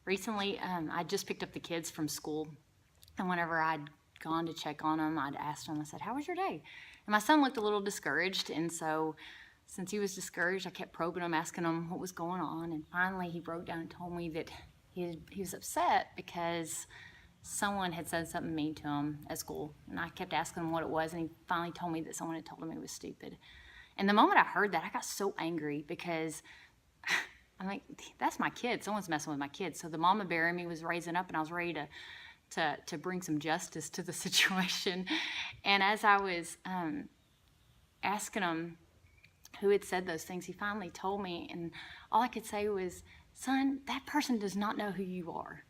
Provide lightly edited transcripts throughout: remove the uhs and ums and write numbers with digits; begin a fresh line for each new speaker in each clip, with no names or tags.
Recently, I just picked up the kids from school, and whenever I'd gone to check on them, I'd asked them, I said, "How was your day?" And my son looked a little discouraged, and so since he was discouraged, I kept probing him, asking him what was going on, and finally he broke down and told me that he was upset because someone had said something mean to him at school, and I kept asking him what it was, and he finally told me that someone had told him he was stupid. And the moment I heard that, I got so angry because I'm like, that's my kid. Someone's messing with my kid. So the mama bear in me was raising up, and I was ready to bring some justice to the situation. And as I was asking him who had said those things, he finally told me, and all I could say was, "Son, that person does not know who you are.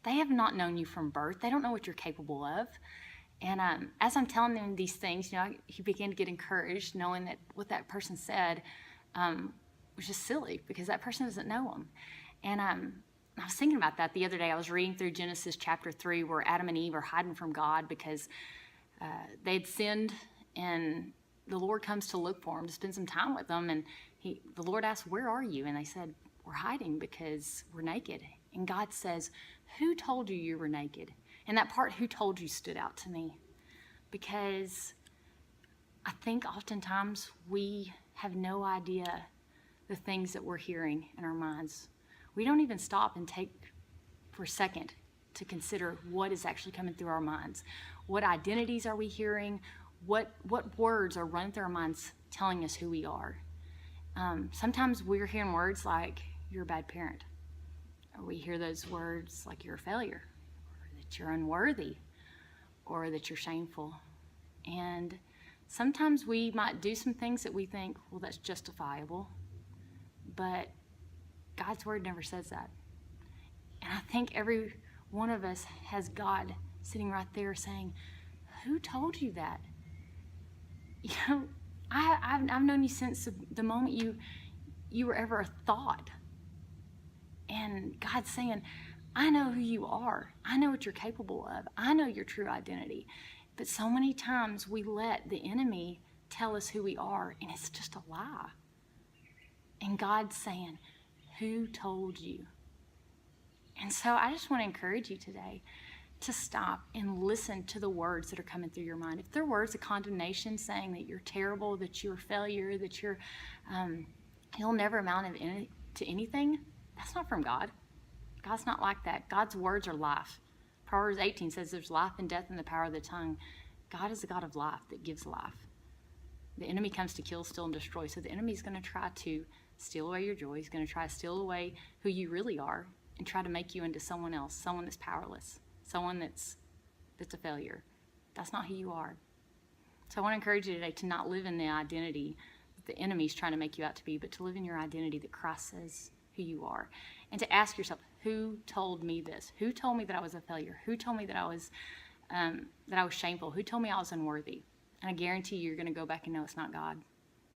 They have not known you from birth. They don't know what you're capable of." And as I'm telling him these things, he began to get encouraged, knowing that what that person said was just silly because that person doesn't know him. And I was thinking about that the other day. I was reading through Genesis chapter 3 where Adam and Eve are hiding from God because they'd sinned, and the Lord comes to look for them, to spend some time with them. And the Lord asked, "Where are you?" And they said, "We're hiding because we're naked." And God says, "Who told you you were naked?" And that part, "who told you," stood out to me because I think oftentimes we have no idea the things that we're hearing in our minds. We don't even stop and take for a second to consider what is actually coming through our minds. What identities are we hearing? What words are running through our minds telling us who we are? Sometimes we're hearing words like, "You're a bad parent." Or we hear those words like, "You're a failure," or that you're unworthy, or that you're shameful. And sometimes we might do some things that we think, well, that's justifiable. But God's word never says that. And I think every one of us has God sitting right there saying, "Who told you that?" I've known you since the moment you were ever a thought. And God's saying, "I know who you are. I know what you're capable of. I know your true identity." But so many times we let the enemy tell us who we are, and it's just a lie. And God's saying, "Who told you?" And so I just want to encourage you today to stop and listen to the words that are coming through your mind. If they're words of condemnation saying that you're terrible, that you're a failure, that you'll never amount to anything, that's not from God. God's not like that. God's words are life. Proverbs 18 says there's life and death in the power of the tongue. God is a God of life that gives life. The enemy comes to kill, steal, and destroy. So the enemy's going to try to steal away your joy. He's going to try to steal away who you really are and try to make you into someone else, someone that's powerless, someone that's a failure. That's not who you are. So I want to encourage you today to not live in the identity that the enemy's trying to make you out to be, but to live in your identity that Christ says who you are. And to ask yourself, who told me this? Who told me that I was a failure? Who told me that I was shameful? Who told me I was unworthy? And I guarantee you're going to go back and know it's not God.